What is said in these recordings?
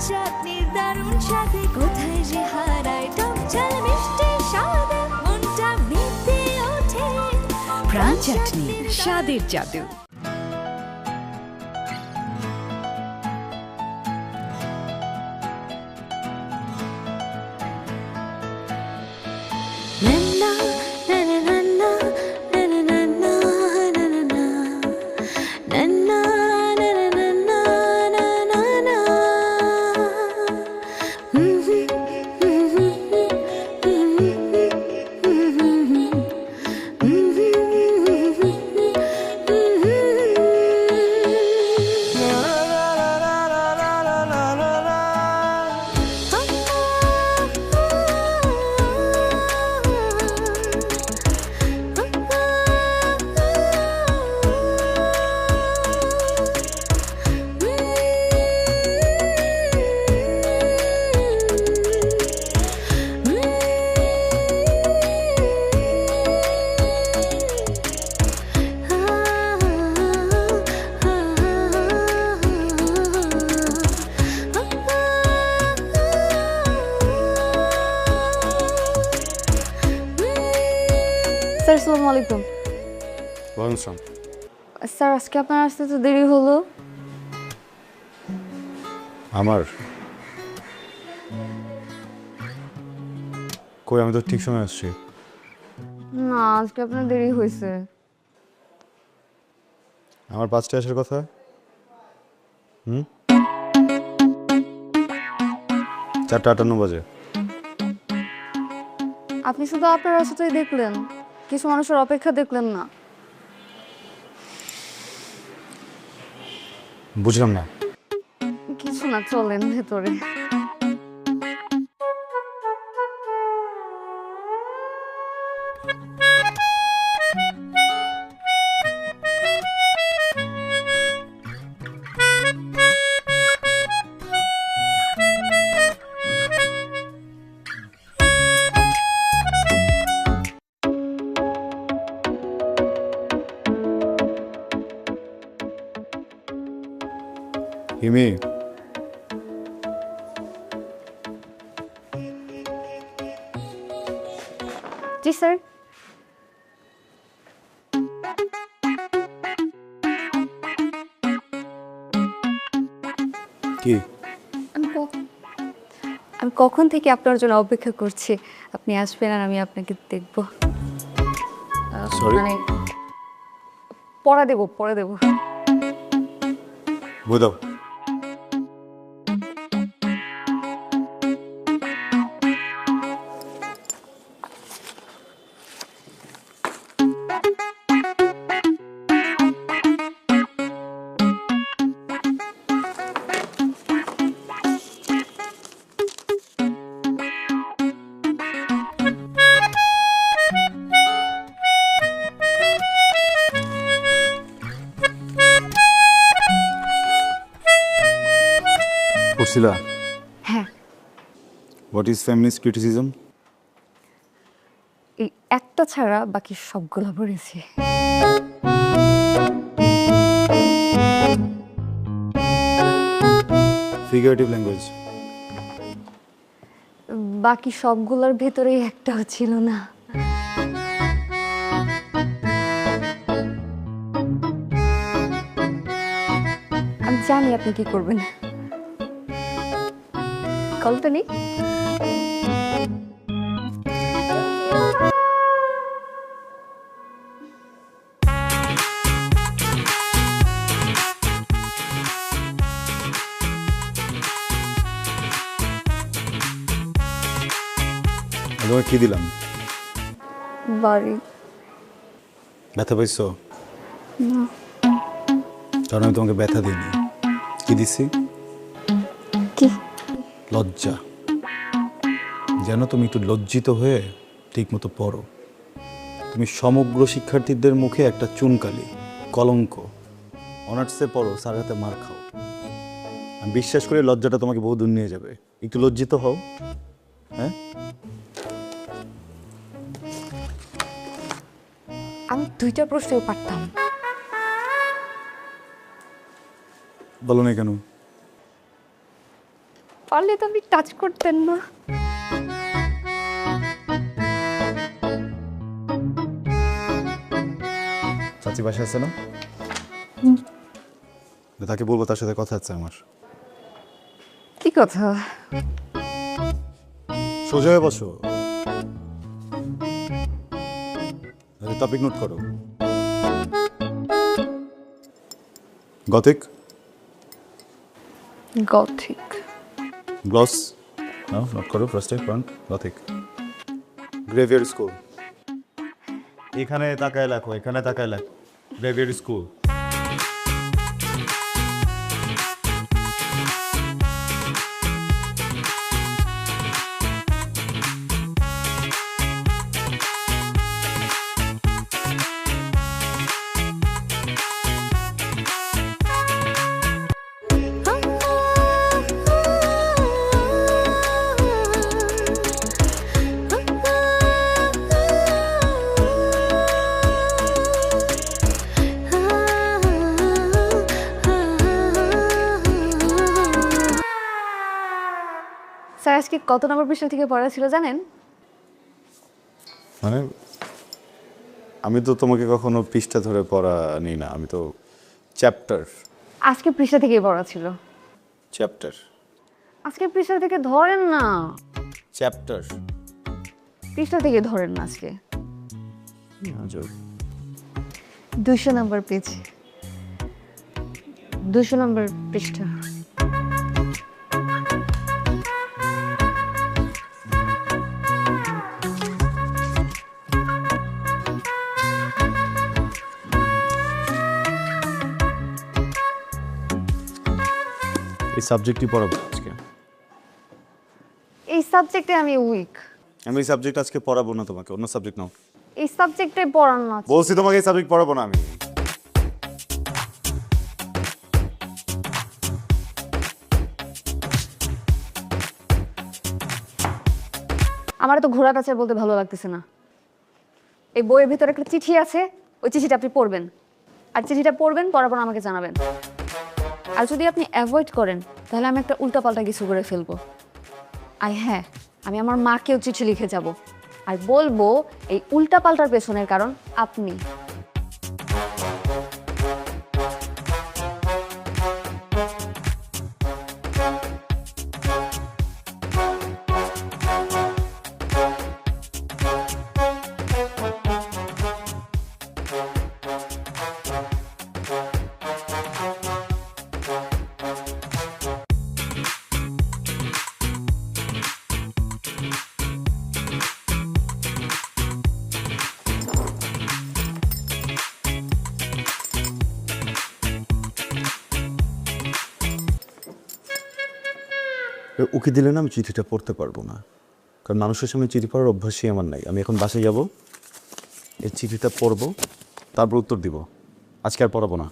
চাটনি দারুণ স্বাদে কোথায় যে হারায় টক ঝাল মিষ্টি স্বাদে মনটা মেতে ওঠে প্রাণ চাটনি স্বাদের জাদু। স্যার আসসালামু আলাইকুম। ওয়ালাইকুম আসসালাম। স্যার আজকে আপনার আসতে তো দেরি হলো। আমার কই, আমি তো ঠিক সময় আসছি। না, আজকে আপনার দেরি হয়েছে। আমার 5টায় আসার কথা। 4:58 বাজে। আপনি শুধু আপনার রাস্তাটাই দেখলেন, কিছু মানুষের অপেক্ষা দেখলেন না। বুঝলাম না। কিছু না, চলেন ভেতরে। হিমি, জি স্যার। কি? আমি কখন থেকে আপনার জন্য অপেক্ষা করছি, আপনি আসবেন আর আমি আপনাকে দেখব। Sorry? মানে পরে দেব। বই দাও। পড়ছিলা? হ্যাঁ, হোয়াট ইজ ফেমিনিস্ট ক্রিটিসিজম? এই একটা ছাড়া বাকি সবগুলো পড়েছি। Figurative language. বাকি সবগুলোর ভেতরেই একটাও ছিল না। আমি জানি আপনি কি করবেন। কলটা নেই। তোমাকে কি দিলাম? বাড়ি। ব্যথা পাইছো? না। কারণ আমি তোমাকে ব্যথা দিইনি। কি দিছি? কি? লজ্জা। যেন তুমি একটু লজ্জিত হয়ে ঠিক মতো পড়ো। তুমি সমগ্র শিক্ষার্থীদের মুখে একটা চুনকালি, কলঙ্ক। অনার্সে পড়ো, স্যার হাতে মার খাও। আমি বিশ্বাস করি লজ্জাটা তোমাকে বহু দূর নিয়ে যাবে। একটু লজ্জিত হও। হ্যাঁ, আমি 2টা প্রশ্নও পারতাম। বলো না কেন? পারলে তো আপনি টাচ করতেন না। চাচি বাসায় আছে না? তাকে বলবো তার সাথে কথা আছে আমার। কি কথা? সোজা হয়ে বসো, টপিক নোট করো। গথিক গথিক গ্লস নাও নোট করো। First point gothic. গ্রেভিয়ার স্কুল, এখানে তাকায় লেখো, এখানে তাকায় লেখো। গ্রেভিয়ার স্কুল। স্যার আজকে কত নম্বর পৃষ্ঠা থেকে পড়া ছিল জানেন? মানে আমি তো তোমাকে কখনো পৃষ্ঠা ধরে পড়া নিই না, আমি তো চ্যাপ্টার। আজকে পৃষ্ঠা থেকেই পড়া ছিল। চ্যাপ্টার আজকে পৃষ্ঠা থেকে ধরেন না, চ্যাপ্টার পৃষ্ঠা থেকে ধরেন না। আজকে 200 নম্বর পেজ, 200 নম্বর পৃষ্ঠা। এই সাবজেক্টই পড়াবো আজকে। এই সাবজেক্টে আমি উইক। আমি এই সাবজেক্ট আজকে পড়াবো না তোমাকে, অন্য সাবজেক্ট নাও। এই সাবজেক্টে পড়ান না। বলছি তোমাকে এই সাবজেক্ট পড়াবো না আমি। আমার তো ঘোড়া কাছে বলতে ভালো লাগতেছে না। এই বইয়ের ভিতরে একটা চিঠি আছে, ওই চিঠিটা আপনি পড়বেন, আর চিঠিটা পড়বেন, পড়ার পর আমাকে জানাবেন। আর যদি আপনি অ্যাভয়েড করেন তাহলে আমি একটা উল্টাপাল্টা কিছু করে ফেলবো। আর হ্যাঁ, আমি আমার মাকেও চিঠি লিখে যাব আর বলবো এই উল্টাপাল্টার পেছনের কারণ আপনি। ওকে দিলে না আমি চিঠিটা পড়তে পারবো না, কারণ মানুষের সামনে চিঠি পড়ার অভ্যাসই আমার নাই। আমি এখন বাসায় যাব, এই চিঠিটা পড়বো, তারপর উত্তর দিব। আজকে আর পড়াবো না।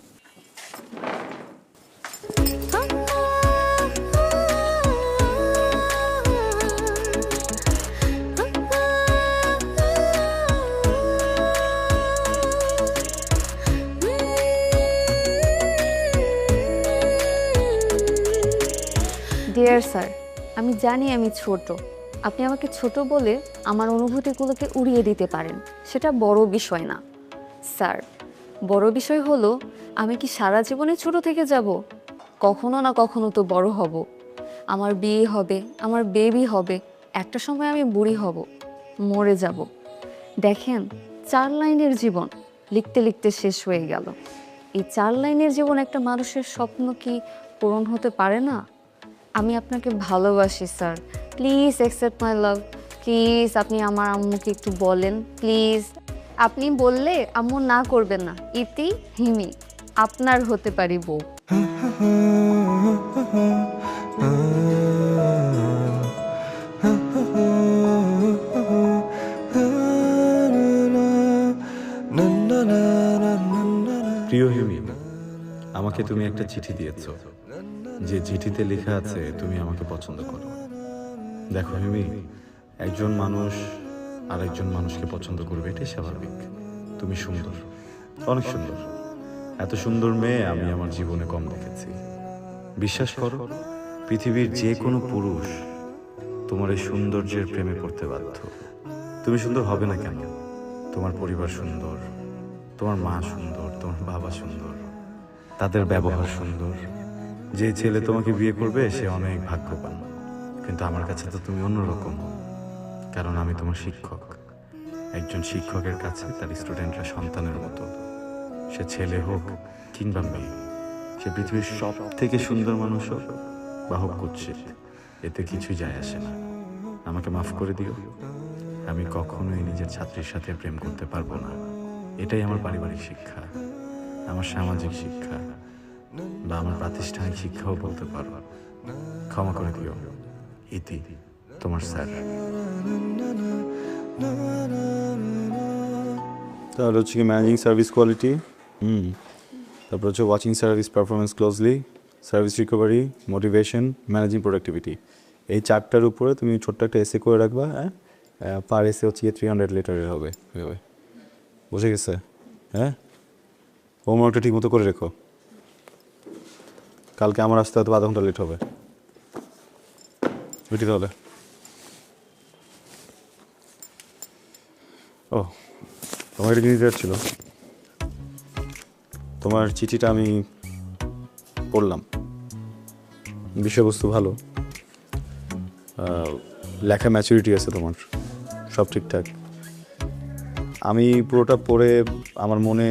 ডিয়ার স্যার, আমি জানি আমি ছোট, আপনি আমাকে ছোট বলে আমার অনুভূতিগুলোকে উড়িয়ে দিতে পারেন, সেটা বড় বিষয় না। স্যার, বড় বিষয় হলো আমি কি সারা জীবনে ছোট থেকে যাব? কখনো না কখনো তো বড় হব। আমার বিয়ে হবে, আমার বেবি হবে, একটা সময় আমি বুড়ি হব, মরে যাব। দেখেন, 4 লাইনের জীবন লিখতে লিখতে শেষ হয়ে গেল। এই 4 লাইনের জীবন একটা মানুষের স্বপ্ন কি পূরণ হতে পারে না? আমি আপনাকে ভালোবাসি sir, please accept my love. Please আপনি আমার আম্মুকে একটু বলেন, প্লিজ। আপনি বললে আম্মু না করবেন না। ইতি হিমি, আপনার হতে পারি বউ। প্রিয় হিমি, আমাকে তুমি একটা চিঠি দিয়েছ, যে চিঠিতে লেখা আছে তুমি আমাকে পছন্দ করো। দেখো হিমি, একজন মানুষ আরেকজন মানুষকে পছন্দ করবে, এটাই স্বাভাবিক। তুমি সুন্দর, অনেক সুন্দর। এত সুন্দর মেয়ে আমি আমার জীবনে কম দেখেছি। বিশ্বাস করো, পৃথিবীর যে কোনো পুরুষ তোমার এই সৌন্দর্যের প্রেমে পড়তে বাধ্য। তুমি সুন্দর হবে না কেন? তোমার পরিবার সুন্দর, তোমার মা সুন্দর, তোমার বাবা সুন্দর, তাদের ব্যবহার সুন্দর। যে ছেলে তোমাকে বিয়ে করবে সে অনেক ভাগ্যবান। কিন্তু আমার কাছে তো তুমি অন্যরকম, কারণ আমি তোমার শিক্ষক। একজন শিক্ষকের কাছে তার স্টুডেন্টরা সন্তানের মতো। সে ছেলে হোক কিংবা মেয়ে, সে পৃথিবীর সব থেকে সুন্দর মানুষ হোক বা হোক কুৎসিত, এতে কিছুই যায় আসে না। আমাকে মাফ করে দিও, আমি কখনোই নিজের ছাত্রীর সাথে প্রেম করতে পারবো না। এটাই আমার পারিবারিক শিক্ষা, আমার সামাজিক শিক্ষা বা আমার প্রাতিষ্ঠানিক শিক্ষাও বলতে পারো। ক্ষমা করে দিও। ইতি, তোমার স্যার। তাহলে হচ্ছে কি ম্যানেজিং সার্ভিস কোয়ালিটি, তারপর হচ্ছে watching service performance closely, service recovery, motivation, managing productivity. এই চারটার উপরে তুমি ছোট্ট একটা এসে করে রাখবা। হ্যাঁ, পার এসে হচ্ছে 300 লেটারের হবে। বুঝে গেছে? হ্যাঁ, হোমওয়ার্কটা ঠিক মতো করে রেখো। কালকে আমার আসতে হয়তো আধা ঘন্টা লেট হবে। বুঝি তাহলে? ও, তোমার একটা জিনিস দেওয়ার ছিল। তোমার চিঠিটা আমি পড়লাম, বিষয়বস্তু ভালো, লেখা ম্যাচুরিটি আছে তোমার, সব ঠিকঠাক। আমি পুরোটা পড়ে আমার মনে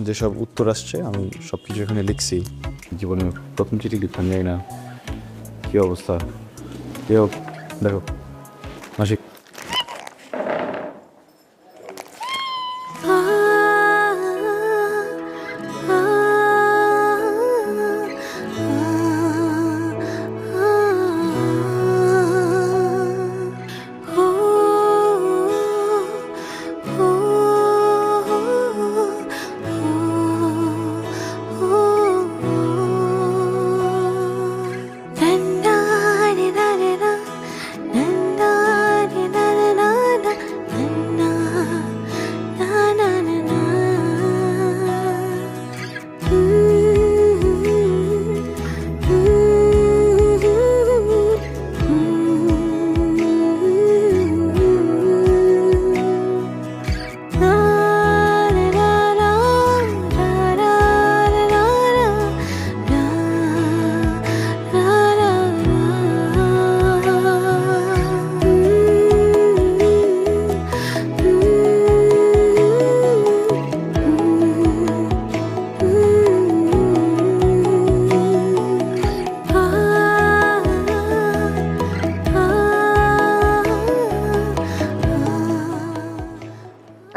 যেসব উত্তর আসছে আমি সব কিছু এখানে লিখছি। জীবনে প্রথম চিঠি লিখতাম, জানি না কী অবস্থা। কেউ দেখো মাসিক,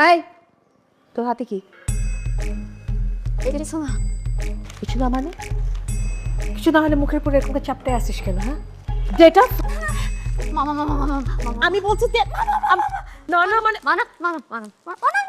এই তোর হাতে কি? কিছু না। কিছু না মানে? কিছু না হলে মুখের উপরে এরকম চাপতে আসিস কেন? হ্যাঁ, যেটা মামা মামা মামা মামা, আমি বলছি যে না না মানে মানা মানা মানা মানা।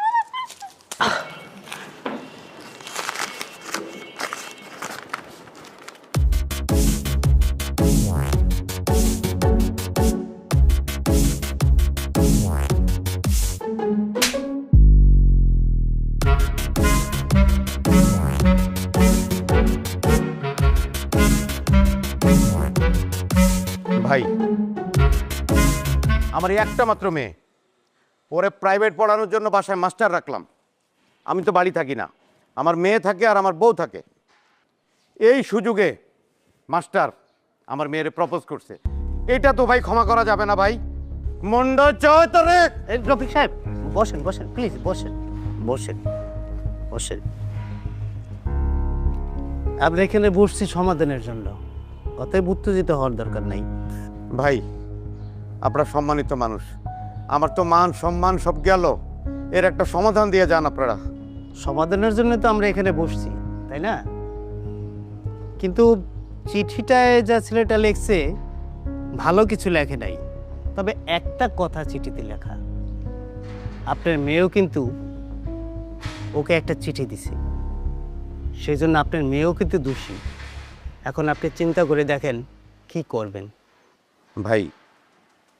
ভাই, আমার এই একটা মাত্র মেয়ে, ওরে প্রাইভেট পড়ানোর জন্য বাসায় মাস্টার রাখলাম। আমি তো বাড়ি থাকি না, আমার মেয়ে থাকে আর আমার বউ থাকে। এই সুযোগে মাস্টার আমার মেয়েরে প্রপোজ করছে। এটা তো ভাই ক্ষমা করা যাবে না ভাই। মন্ড চৌতরে রফিক সাহেব, বসেন বসেন প্লিজ, বসেন বসেন বসেন। আমরা এখানে বসছি সমাধানের জন্য, অতএব উত্তেজিত হওয়ার দরকার নাই। ভাই, আপনারা সম্মানিত মানুষ, আমার তো মান সম্মান সব গেল, এর একটা সমাধান দিয়ে যান আপনারা। সমাধানের জন্য তো আমরা এখানে বসছি, তাই না? কিন্তু চিঠিটায় যা ছেলেটা লেখছে ভালো কিছু লেখে নাই। তবে একটা কথা চিঠিতে লেখা, আপনার মেয়েও কিন্তু ওকে একটা চিঠি দিছে, সেই জন্য আপনার মেয়েও কিন্তু দোষী। এখন আপনি চিন্তা করে দেখেন কি করবেন। ভাই,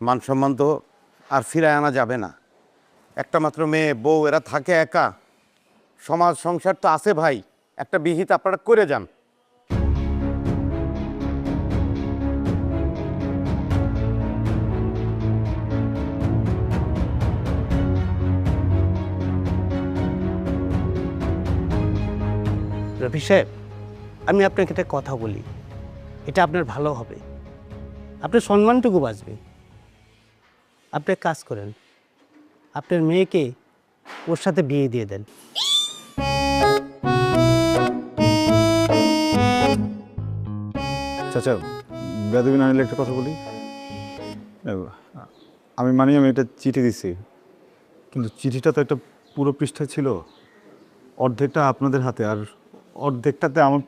মান সম্মান তো আর ফিরায় আনা যাবে না। একটা মাত্র মেয়ে, বউ, এরা থাকে একা। সমাজ সংসার তো আছে ভাই, একটা বিহিত আপনারা করে যান। রফি সাহেব, আমি আপনাকে একটা কথা বলি, এটা আপনার ভালো হবে, আপনার সম্মানটুকু বাঁচবে। আপনি এক কাজ করেন, আপনার মেয়েকে ওর সাথে বিয়ে দিয়ে দেন। চাচা, বেদবি না নিলে একটা কথা বলি। আমি মানি আমি একটা চিঠি দিছি, কিন্তু চিঠিটা তো একটা পুরো পৃষ্ঠা ছিল, অর্ধেকটা আপনাদের হাতে আর অর্ধেকটাতে আমার।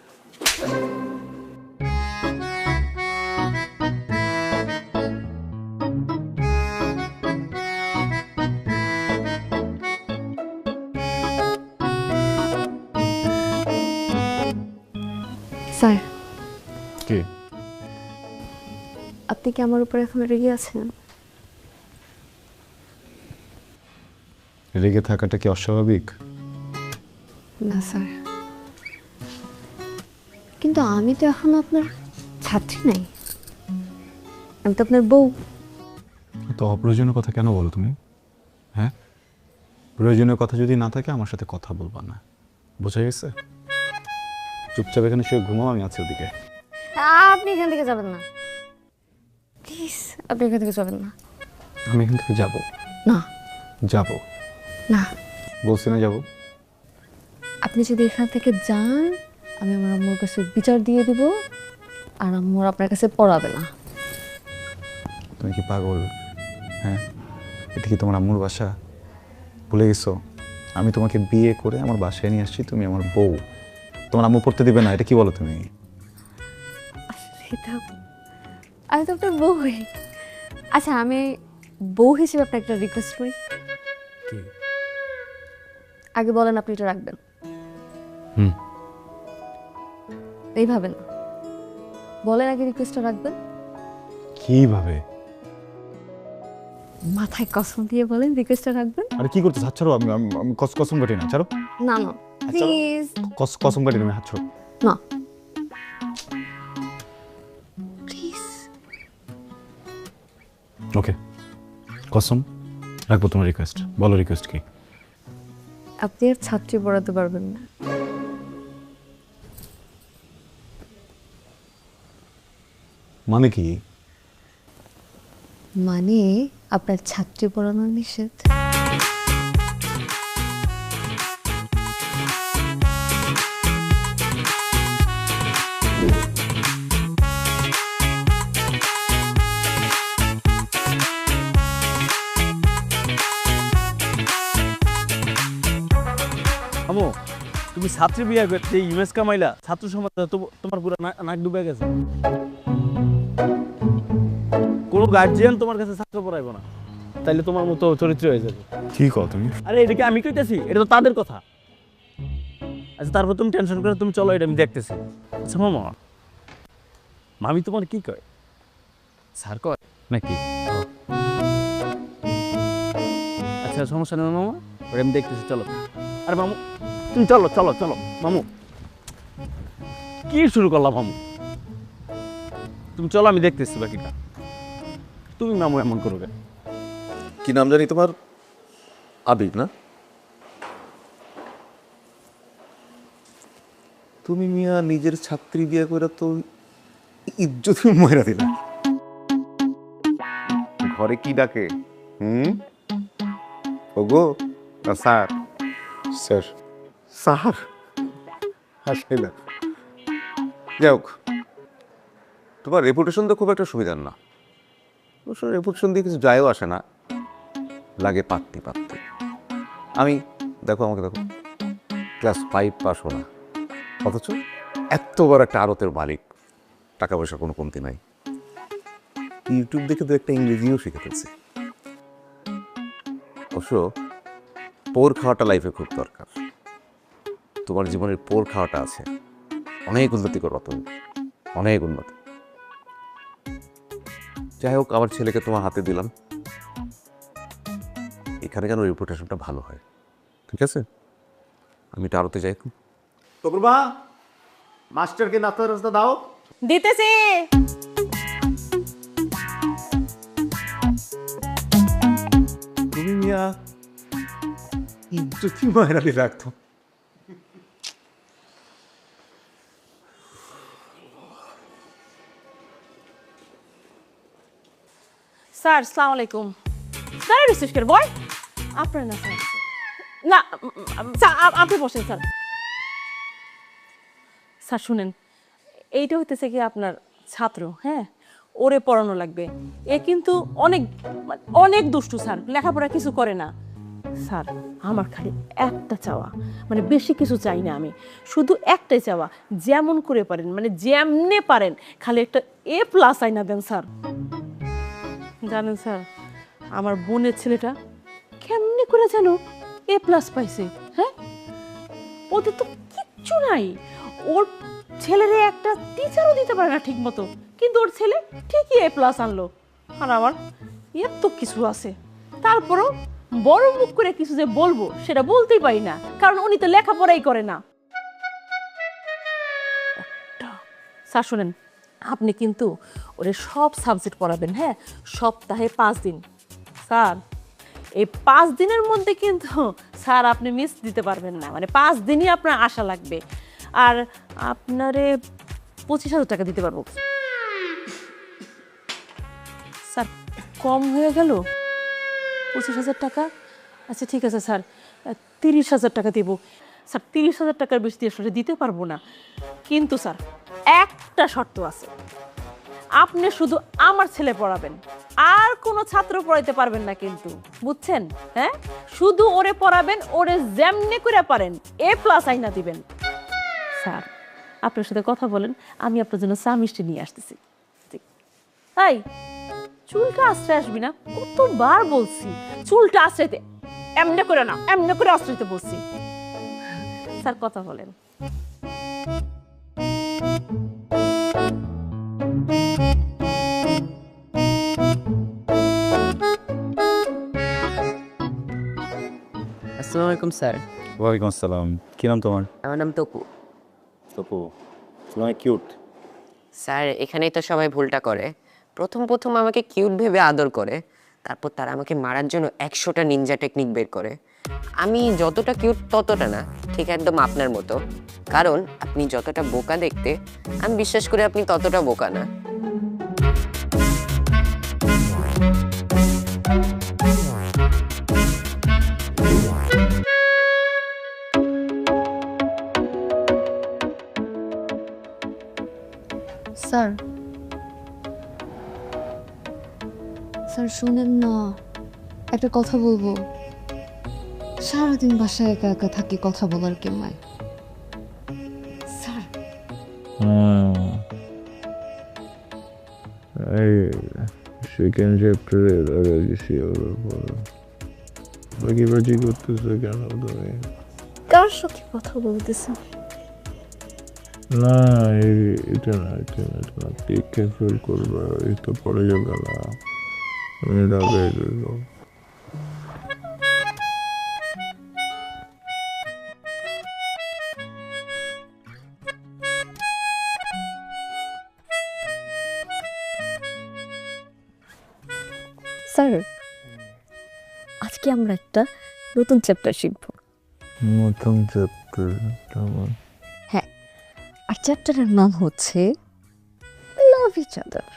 স্যার, কি আপনি কি আমার উপর এখন রেগে আছেন? রেগে থাকাটা কি অস্বাভাবিক? না স্যার, কিন্তু আমি তো এখন আপনার ছাত্রী নাই, আমি তো আপনার বউ। তো অপ্রয়োজনীয় কথা কেন বলো তুমি? হ্যাঁ, প্রয়োজনীয় কথা যদি না থাকে আমার সাথে কথা বলবা না, বোঝা গেছে? চুপচাপ এখানে শুয়ে ঘুমাও, আমি আছি ওদিকে। আপনি এখান থেকে যাবেন না, প্লিজ, আপনি এখান থেকে যাবেন না। আমি এখান থেকে যাব না, যাব না, বলছি না যাব। আপনি যদি এখান থেকে যান, আমি আমার আম্মুর কাছে বিচার দিয়ে দিব, আর আম্মুর আপনার কাছে পড়াবে না। তুমি কি পাগল? হ্যাঁ, এটা কি তোমার আম্মুর বাসা? ভুলে গেছো আমি তোমাকে বিয়ে করে আমার বাসায় নিয়ে আসছি, তুমি আমার বউ, তোমার আম্মু পড়তে দিবে না, এটা কি বলো তুমি? আমি তো আপনার বউ হই। আচ্ছা, আমি বউ হিসেবে আপনার একটা রিকোয়েস্ট করি। কি? আগে বলেন আপনি এটা রাখবেন। হুম, এইভাবে না, বলেন আগে রিকোয়েস্টটা রাখবেন। কিভাবে? মাথায় কসম দিয়ে বলেন রিকোয়েস্টটা রাখবেন। আরে কি করতে? হাত ছাড়ো, আমি কসম কাটি না, ছাড়ো। না না, প্লিজ। কসম কাটি না, হাত ছাড়ো। না, প্লিজ। ওকে, কসম রাখবো তোমার রিকোয়েস্ট। বলো রিকোয়েস্ট কি? আপনি আর ছাত্রী পড়াতে পারবেন না। মানে কি? মানে আপনার ছাত্রী পড়ানো নিষেধ। আমো, তুমি ছাত্রী বিয়ে করতে ইমেজ কামাইলা, ছাত্র সমাজ তোমার পুরো নাক ডুবে গেছে। কোনো গার্জিয়ান তোমার কাছে ছাত্র পড়াইবো না, তাইলে তোমার মতো চরিত্র হয়ে যাবে। কি কও তুমি? আরে এদিকে আমি কইতেছি, এটা তো তাদের কথা। আচ্ছা, তারপর তুমি টেনশন করে তুমি চলো, এটা আমি দেখতেছি। আচ্ছা মামা, মামি তোমার কি কয়? স্যার কয় নাকি? আচ্ছা, সমস্যা নেই মামা, ওটা আমি দেখতেছি, চলো। আরে মামু, তুমি চলো চলো চলো। মামু, কি শুরু করলাম মামু? তুমি চলো, আমি দেখতেছি বাকিটা। তুমি মামু এমন করো কেন? কি নাম জানি তোমার? আবির না? তুমি মিয়া নিজের ছাত্রী বিয়ে করে তো ইজ্জত ময়রা দিলা। ঘরে কি ডাকে? ওগো না স্যার? স্যার। স্যার হাসে না। যাই হোক, তোমার রেপুটেশন তো খুব একটা সুবিধার না। অবশ্য রেপুটেশন দিয়ে কিছু যায়ও আসে না, লাগে পাত্তি পাত্তি। আমি দেখো, আমাকে দেখো, ক্লাস 5 পাস হো না, অথচ এত বড় একটা আড়তের মালিক, টাকা পয়সার কোনো কমতি নাই। ইউটিউব দেখে তো একটা ইংরেজিও শিখে ফেলছি। অবশ্য পোর খাওয়াটা লাইফে খুব দরকার। তোমার জীবনের পোর খাওয়াটা আছে, অনেক উন্নতি করো তুমি, অনেক উন্নতি। যাই হোক, আমার ছেলেকে তোমার হাতে দিলাম, এখানে যেন রেপুটেশনটা ভালো হয়, ঠিক আছে? আমি এটা আরতে যাই। টুকুরমা, মাস্টারকে নাস্তার রাস্তা দাও। দিতেছি। তুমি মিয়া ইজ্জতি মায়েরালি রাখতো। স্যার আসসালামু আলাইকুম। স্যার রিসিভ করে বয় আপনার না স্যার, না স্যার আপনি বসেন স্যার। স্যার শুনেন, এইটা হইতেছে কি আপনার ছাত্র, হ্যাঁ, ওরে পড়ানো লাগবে। এ কিন্তু অনেক অনেক দুষ্টু স্যার, লেখাপড়া কিছু করে না। স্যার আমার খালি একটা চাওয়া, মানে বেশি কিছু চাই না আমি, শুধু একটাই চাওয়া, যেমন করে পারেন মানে যেমনে পারেন খালি একটা A+ আইনা দেন স্যার। জানেন স্যার, আমার বোনের ছেলেটা কেমনে করে যেন A+ পাইছে, হ্যাঁ, ওদের তো কিচ্ছু নাই। ওর ছেলেরে একটা টিচারও দিতে পারে না ঠিক মতো, কিন্তু ওর ছেলে ঠিকই A+ আনলো। আর আমার এর তো কিছু আছে, তারপরও বড় মুখ করে কিছু যে বলবো সেটা বলতেই পারি না, কারণ উনি তো লেখাপড়াই করে না। স্যার শুনেন, আপনি কিন্তু ওরে সব সাবজেক্ট পড়াবেন, হ্যাঁ, সপ্তাহে 5 দিন। স্যার এই 5 দিনের মধ্যে কিন্তু স্যার আপনি মিস দিতে পারবেন না, মানে 5 দিনই আপনার আশা লাগবে। আর আপনারে 25,000 টাকা দিতে পারবো। স্যার কম হয়ে গেল 25,000 টাকা? আচ্ছা ঠিক আছে স্যার, 30,000 টাকা দেবো। স্যার 30,000 টাকার বেশি আসলে দিতে পারবো না, কিন্তু স্যার একটা শর্ত আছে, আপনি শুধু আমার ছেলে পড়াবেন, আর কোনো ছাত্র পড়াইতে পারবেন না কিন্তু, বুঝছেন? হ্যাঁ, শুধু ওরে পড়াবেন, ওরে যেমনি করে পারেন A+ আইনা দিবেন। স্যার আপনার সাথে কথা বলেন, আমি আপনার জন্য চা মিষ্টি নিয়ে আসতেছি। তাই চুলটা আশ্রয় আসবি না, কতবার বলছি চুলটা আশ্রয়তে, এমনি করে না, এমনি করে আশ্রয়তে বলছি। স্যার কথা বলেন। আসসালামু আলাইকুম স্যার। ওয়ালাইকুম আসসালাম। কি নাম তোমার? আমার নাম তপু। তপু, তুমি কিউট। স্যার এখানেই তো সবাই ভুলটা করে, প্রথম প্রথম আমাকে কিউট ভেবে আদর করে, তারপর তারা আমাকে মারার জন্য 100টা নিনজা টেকনিক বের করে। আমি যতটা কিউট ততটা না, ঠিক একদম আপনার মতো, কারণ আপনি যতটা বোকা দেখতে, আমি বিশ্বাস করি আপনি ততটা বোকা না। স্যার, স্যার শুনেন না, একটা কথা বলবো। সারাদিন বাসায় একা একা থাকি, কথা বলার কেউ নাই। স্যার এই সেকেন্ড চ্যাপ্টারে লাগা গেছি, ওর বাকি করতেছে কেন তুমি? কার সাথে কথা বলতেছে? না এটা না, এটা না, এটা না, টেক কেয়ারফুল করবা, এই তো পড়ে যাবে না, আমি লাগাই দেব। স্যার আজকে আমরা একটা নতুন চ্যাপ্টার শিখবো। নতুন চ্যাপ্টার? হ্যাঁ, আর চ্যাপ্টারের নাম হচ্ছে লাভ ইচ আদার।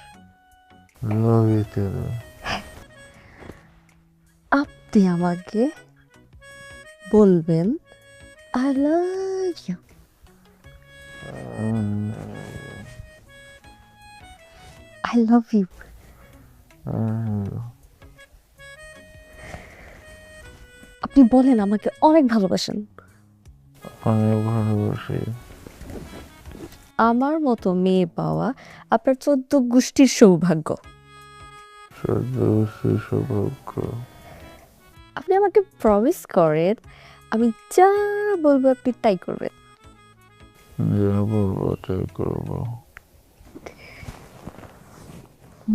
লাভ ইচ আদার? আপনি আমাকে বলবেন I love you. I love you. আপনি বলেন আমাকে অনেক ভালোবাসেন। অনেক ভালোবাসি। আমার মতো মেয়ে পাওয়া আপনার 14 গোষ্ঠীর সৌভাগ্য। 14 গোষ্ঠীর সৌভাগ্য? আপনি আমাকে প্রমিস করেন, আমি যা বলবো আপনি তাই করবেন। যা বলবো তাই করবো।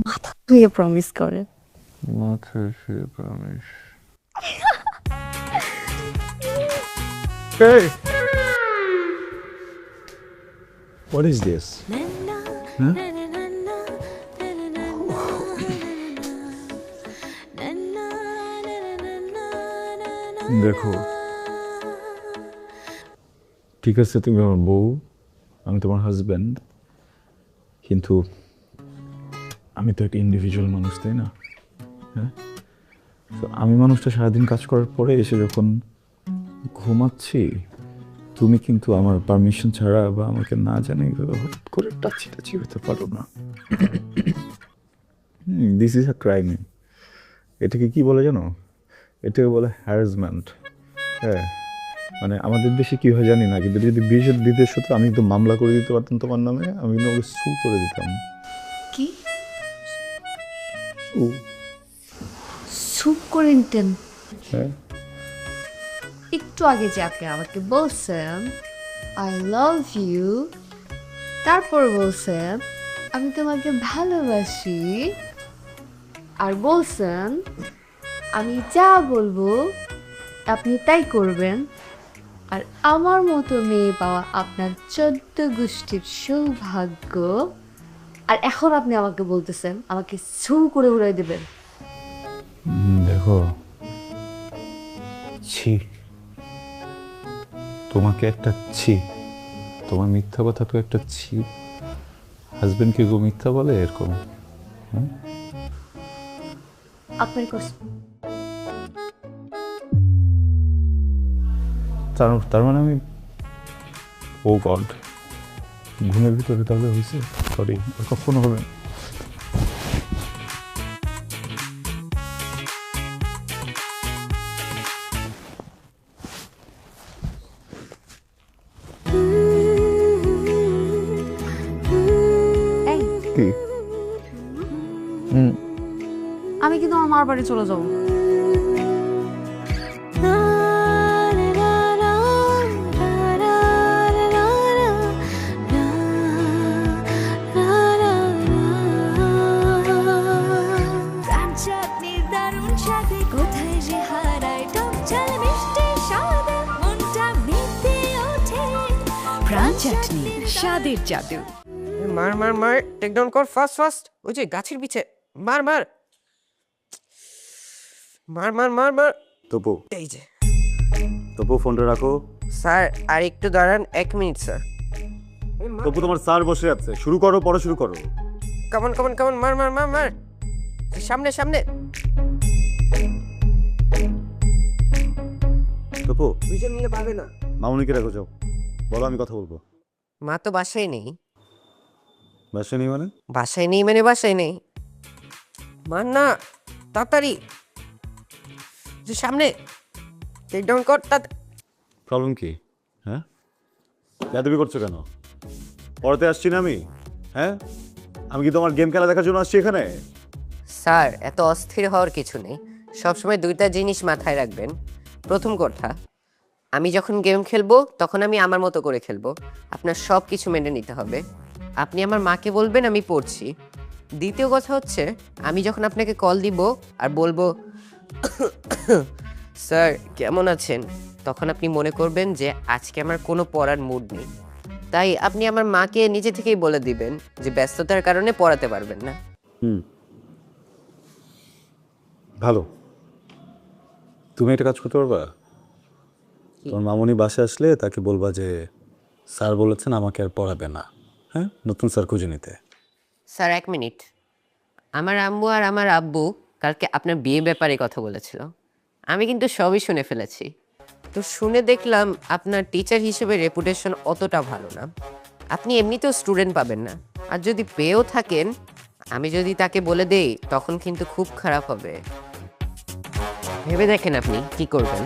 মাথা ধুয়ে প্রমিস করেন। মাথা ধুয়ে promise. Hey! What is this? Huh? দেখো, ঠিক আছে তুমি আমার বউ, আমি তোমার হাজব্যান্ড, কিন্তু আমি তো একটা ইন্ডিভিজুয়াল মানুষ, তাই না? হ্যাঁ? তো আমি মানুষটা সারাদিন কাজ করার পরে এসে যখন ঘুমাচ্ছি, তুমি কিন্তু আমার পারমিশন ছাড়া বা আমাকে না জানে হঠাৎ করে টাচি টাচি হতে পারো না। This is a crime. এটাকে কি বলে জানো? এটাকে বলে হ্যারাসমেন্ট। হ্যাঁ, মানে আমাদের দেশে কি হয় জানি না, কিন্তু যদি বিদেশ হতো আমি তো মামলা করে দিতে পারতাম তোমার নামে, আমি কিন্তু ওকে সু করে দিতাম। কি সু? সুপ করে নিতেন? হ্যাঁ, একটু আগে যাকে আমাকে বলছেন আই লাভ ইউ, তারপর বলছেন আমি তোমাকে ভালোবাসি, আর বলছেন আমি যা বলবো আপনি তাই করবেন, আর আমার মতো মেয়ে পাওয়া আপনার 14 গোষ্ঠীর সৌভাগ্য। আর এখন আপনি আমাকে বলতেছেন আমাকে ছু করে উড়াই দেবেন। দেখো, ছি, তোমাকে একটা ছি, তোমার মিথ্যা কথা তো একটা ছি। হাজবেন্ডকে কেউ মিথ্যা বলে এরকম? হ্যাঁ, আপনার কষ্ট। তার মানে আমি, ও গড, ঘুমের ভিতরে তাহলে হয়েছে? সরি, কখনো হবে না। কি? আমি কিন্তু আমার মার বাড়ি চলে যাবো। কোথায় যে হারায় টক ঝাল মিষ্টি স্বাদে মনটা মেতে ওঠে প্রাণ চাটনি স্বাদের জাদু। মার মার মার, টেক ডাউন কর ফাস্ট ফাস্ট। ওই যে গাছের পিছে মার মার মার মার মার মার। তপু, এই যে তপু ফোনটা রাখো। স্যার আর একটু দাঁড়ান, 1 মিনিট স্যার। তপু, তোমার স্যার বসে আছে, শুরু করো, পরে শুরু করো। কামন কামন কামন, মার মার মার মার, সামনে সামনে। তপু, দুইজন মিলে পারবে না। মামুনিকে রাখো, যাও, বলো, আমি কথা বলবো। মা তো বাসায় নেই। বাসা নেই মানে? বাসায় নেই মানে বাসায় নেই। মার না, তাড়াতাড়ি, যে সামনে, টেক ডাউন কর। প্রবলেম কি? হ্যাঁ, বেয়াদবি করছো কেন? পড়াতে আসছি না আমি? হ্যাঁ, আমি কি তোমার গেম খেলা দেখার জন্য আসছি এখানে? স্যার, এত অস্থির হওয়ার কিছু নেই। সবসময় দুইটা জিনিস মাথায় রাখবেন। প্রথম কথা, আমি যখন গেম খেলবো তখন আমি আমার মতো করে খেলবো, আপনার সব কিছু মেনে নিতে হবে। আপনি আমার মাকে বলবেন আমি পড়ছি। দ্বিতীয় কথা হচ্ছে, আমি যখন আপনাকে কল দিব আর বলবো স্যার কেমন আছেন, তখন আপনি মনে করবেন যে আজকে আমার কোনো পড়ার মুড নেই। তাই আপনি আমার মাকে নিজে থেকেই বলে দিবেন যে ব্যস্ততার কারণে পড়াতে পারবেন না। ভালো, তুমি একটা কাজ করতে পারবা? তোমার মামুনি বাসায় আসলে তাকে বলবা যে স্যার বলেছেন আমাকে আর পড়াবে না, হ্যাঁ, নতুন স্যার খুঁজে নিতে। স্যার 1 মিনিট, আমার আম্মু আর আমার আব্বু কালকে আপনার বিয়ে ব্যাপারে কথা বলেছিল। আমি কিন্তু সবই শুনে ফেলেছি। তো শুনে দেখলাম আপনার টিচার হিসেবে রেপুটেশন অতটা ভালো না। আপনি এমনিতেও স্টুডেন্ট পাবেন না, আর যদি পেয়েও থাকেন, আমি যদি তাকে বলে দেই তখন কিন্তু খুব খারাপ হবে। ভেবে দেখেন আপনি কি করবেন।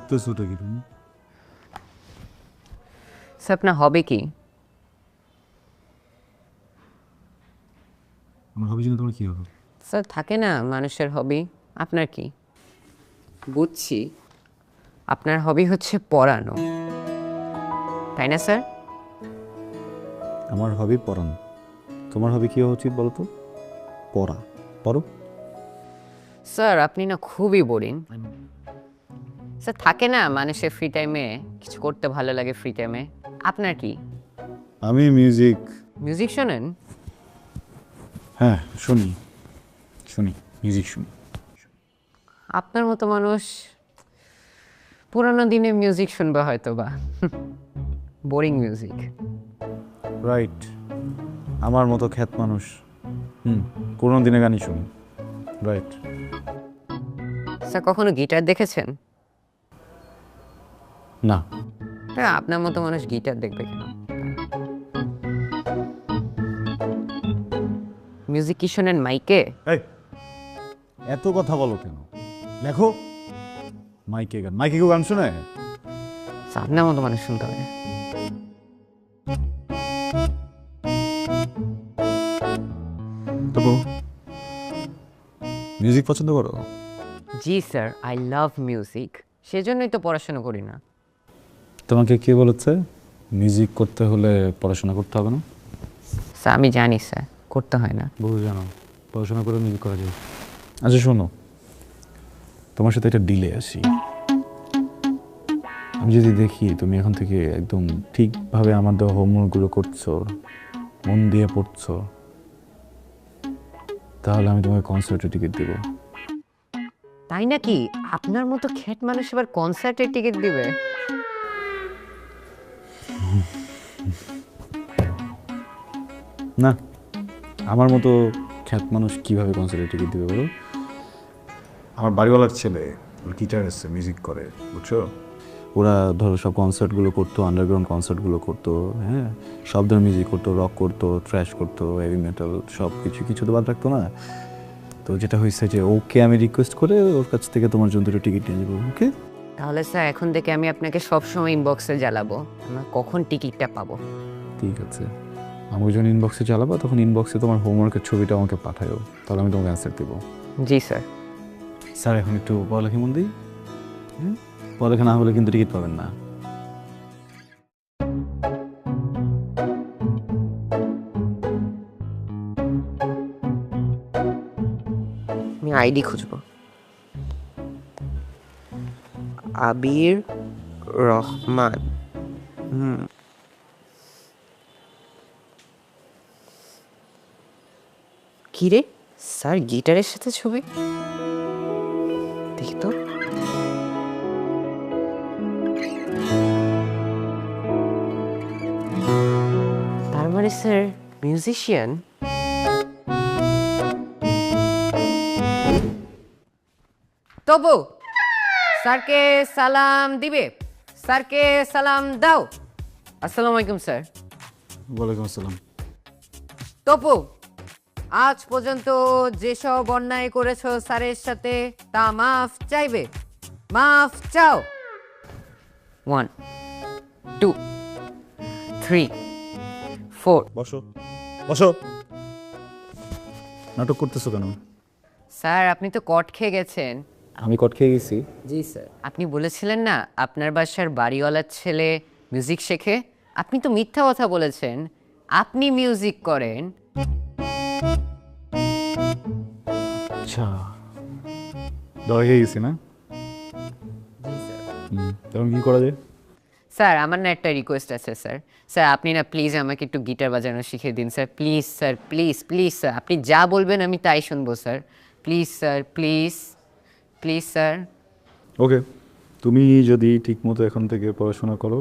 করতেছোটা কি তুমি? স্যার আপনার হবে কি? আমার হবি জন্য তোমার কি হবে? স্যার থাকে না মানুষের হবি, আপনার কি? বুঝছি আপনার হবি হচ্ছে পড়ানো, তাই না স্যার? আমার হবি পড়ানো। তোমার হবি কি হওয়া উচিত বলো তো? পড়া। পড়ো। স্যার আপনি না খুবই বোরিং। স্যার থাকে না মানুষের ফ্রি টাইমে কিছু করতে ভালো লাগে, ফ্রি টাইমে আপনার কি? আমি মিউজিক। মিউজিক শোনেন? হ্যাঁ শুনি, মিউজিক শুনি। আপনার মতো মানুষ পুরানো দিনে মিউজিক শুনবে হয়তো বা, বোরিং মিউজিক। রাইট, আমার মতো খ্যাত মানুষ পুরোনো দিনে গানই শুনি। রাইট। স্যার কখনো গিটার দেখেছেন? না। হ্যাঁ আপনার মতো মানুষ গিটার দেখবে কেন? মিউজিক কি শোনেন মাইকে? এই এত কথা বলো কেন? লেখো। মাইকে গান, মাইকে কেউ গান শোনে? আপনার মতো মানুষ শুনতে হবে। তবু মিউজিক পছন্দ করো? জি স্যার, আই লাভ মিউজিক, সেজন্যই তো পড়াশোনা করি না। তোমাকে কে বলেছে মিউজিক করতে হলে পড়াশোনা করতে হবে না? স্যার আমি জানি স্যার, করতে হয় না। বহু জানো, পড়াশোনা করে মিউজিক করা যায়। আচ্ছা শোনো, তোমার সাথে একটা ডিলে আসি। আমি যদি দেখি তুমি এখন থেকে একদম ঠিকভাবে আমার দেওয়া হোমওয়ার্কগুলো করছো, মন দিয়ে পড়ছো, তাহলে আমি তোমাকে কনসার্টের টিকিট দেবো। তাই নাকি? আপনার মতো খ্যাট মানুষ এবার কনসার্টের টিকিট দিবে? না, আমার মতো খ্যাত মানুষ কিভাবে কনসার্টের টিকিট দিবে বলো? আমার বাড়িওয়ালার ছেলে, ওর গিটার এসছে, মিউজিক করে, বুঝছো? ওরা ধরো সব কনসার্টগুলো করতো, আন্ডারগ্রাউন্ড কনসার্টগুলো করতো, হ্যাঁ, সব ধরনের মিউজিক করতো, রক করতো, ট্র্যাশ করতো, হেভি মেটাল, সব কিছু তো বাদ রাখতো না। তো যেটা হয়েছে যে ওকে আমি রিকোয়েস্ট করে ওর কাছ থেকে তোমার জন্য দুটো টিকিট নিয়ে নেবো। ওকে? তাহলে স্যার এখন থেকে আমি আপনাকে সবসময় ইনবক্সে জ্বালাবো, আমরা কখন টিকিটটা পাবো। ঠিক আছে, আমাকে যখন ইনবক্সে চালাবো তখন ইনবক্সে তোমার হোমওয়ার্কের ছবিটা আমাকে পাঠাও, তাহলে আমি তোমাকে অ্যান্সার দেবো। জি স্যার। স্যার এখন একটু পড়ালেখা মন দিই। পড়ালেখা না হলে কিন্তু টিকিট পাবেন না। আমি আইডি খুঁজবো। আবির রহমান। কি রে স্যার, গিটারের সাথে ছবি? দেখি তো। তার মানে স্যার মিউজিশিয়ান। তবু স্যারকে সালাম দিবে, স্যারকে সালাম দাও। আসসালামু আলাইকুম স্যার। ওয়ালাইকুম আসসালাম। তপু, আজ পর্যন্ত যেসব অন্যায় করেছো স্যারের সাথে তা মাফ চাইবে, মাফ চাও। 1 2 3 4। বসো বসো। নাটক করতেছো কেন? স্যার আপনি তো কট খেয়ে গেছেন। আমি কট খেয়ে গেছি? জি স্যার। আপনি বলেছিলেন না আপনার বাসার বাড়িওয়ালার ছেলে মিউজিক শেখে, আপনি তো মিথ্যা কথা বলেছেন, আপনি মিউজিক করেন। আচ্ছা, দয়া হয়ে গেছি না? জি স্যার। তখন কি করা যায়? স্যার আমার না একটা রিকোয়েস্ট আছে স্যার। স্যার আপনি না প্লিজ আমাকে একটু গিটার বাজানো শিখিয়ে দিন sir, please sir, please please sir. আপনি যা বলবেন আমি তাই শুনবো sir, please sir, please please sir. Okay, তুমি যদি ঠিক মতো এখন থেকে পড়াশোনা করো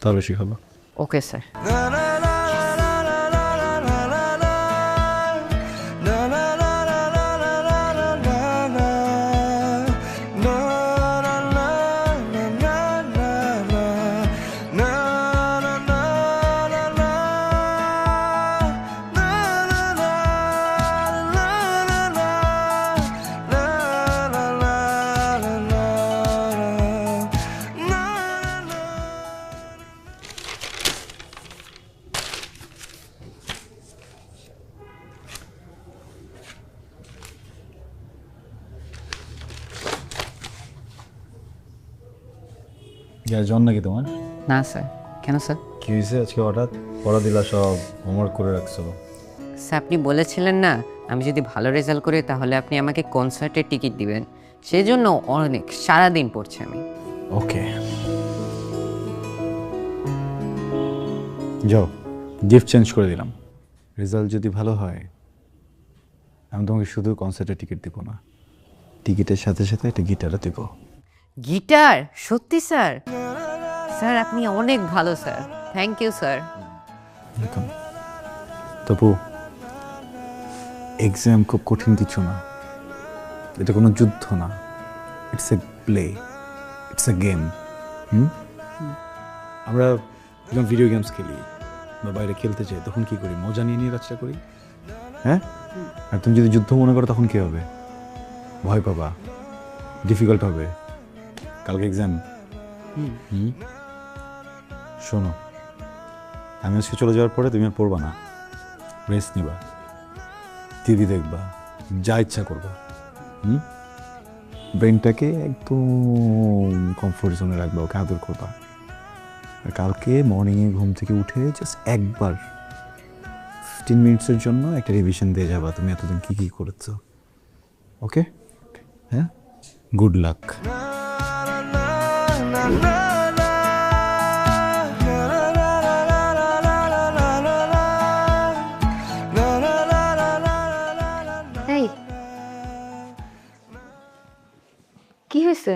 তাহলে শিখাবো। Okay sir. কি আর জন নাকি তোমার? না স্যার। কেন স্যার? কি হয়েছে আজকে হঠাৎ? পড়া দিলা সব, হোমওয়ার্ক করে রাখছো। স্যার আপনি বলেছিলেন না আমি যদি ভালো রেজাল্ট করি তাহলে আপনি আমাকে কনসার্টের টিকিট দিবেন, সেই জন্য অনেক সারাদিন পড়ছি আমি। ওকে, যাও, গিফট চেঞ্জ করে দিলাম। রেজাল্ট যদি ভালো হয় আমি তোমাকে শুধু কনসার্টের টিকিট দিব না, টিকিটের সাথে সাথে একটা গিটারও দিব। গিটার? সত্যি স্যার? স্যার আপনি অনেক ভালো sir, thank you sir. Welcome. Topu, exam খুব কঠিন কিছু না, এটা কোনো যুদ্ধ না, it's a play, it's a game. আমরা যখন ভিডিও গেমস খেলি বা বাইরে খেলতে চাই তখন কি করি? মজা নিয়ে নিয়ে কাজটা করি, হ্যাঁ? আর তুমি যদি যুদ্ধ মনে করো তখন কি হবে? ভয় পাবা, ডিফিকাল্ট হবে। কালকে এক্সাম। শোনো, আমি আজকে চলে যাওয়ার পরে তুমি আর পড়বা না, রেস্ট নিবা, টিভি দেখবা, যা ইচ্ছা করবা। ব্রেনটাকে একদম কমফোর্ট জোনে রাখবা, ওকে আদর করবা। আর কালকে মর্নিংয়ে ঘুম থেকে উঠে জাস্ট একবার 15 মিনিটসের জন্য একটা রিভিশন দিয়ে যাবা তুমি এতদিন কী কী করেছো। ওকে? হ্যাঁ, গুড লাক। এই কি হয়েছে?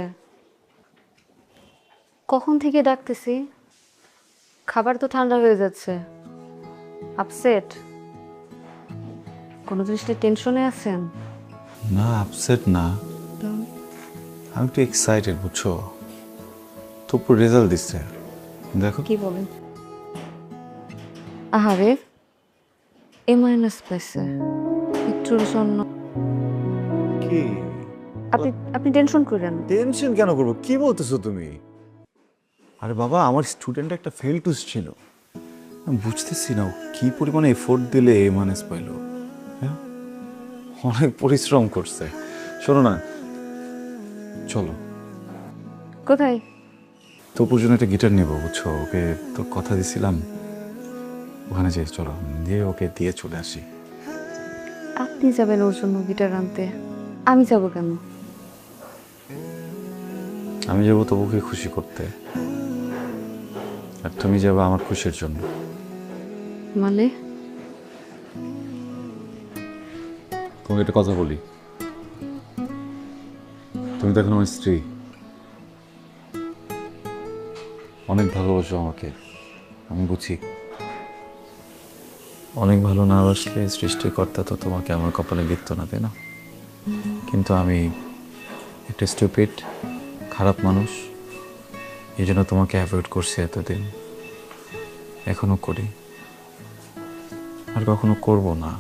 কখন থেকে ডাকতেছি, খাবার তো ঠান্ডা হয়ে যাচ্ছে। আপসেট? কোনো জিনিসটা টেনশনে আছেন? না, আপসেট না, আমি একটু এক্সাইটেড, বুঝছো? তবু রেজাল্ট দিচ্ছে, দেখো। কি বলেন? আহারে, এ মাইনাস পাইছে, একটুর জন্য। কি আপনি আপনি টেনশন করেন? টেনশন কেন করবো? কি বলতেছো তুমি? আরে বাবা, আমার স্টুডেন্ট একটা ফেল টুস ছিল, আমি বুঝতেছি না ও কি পরিমাণে এফোর্ট দিলে এ মাইনাস পাইলো। হ্যাঁ, অনেক পরিশ্রম করছে। শোনো না, চলো। কোথায়? তপুর জন্য একটা গিটার নেবো, বুঝছো? ওকে তো কথা দিছিলাম, ওখানে যাই, চলো, দিয়ে ওকে দিয়ে চলে আসি। আপনি যাবেন ওর জন্য গিটার আনতে? আমি যাব কেন? আমি যাবো তবুকে খুশি করতে, আর তুমি যাবে আমার খুশির জন্য। মানে? তোমাকে একটা কথা বলি, তুমি তো এখন আমার স্ত্রী, অনেক ভালোবাসো আমাকে, আমি বুঝি। অনেক ভালো না বাসলে সৃষ্টিকর্তা তো তোমাকে আমার কপালে লিখত না, তাই না? কিন্তু আমি একটা স্টুপিড, খারাপ মানুষ, এই জন্য তোমাকে অ্যাভয়েড করছি এতদিন, এখনো করি, আর কখনো করব না।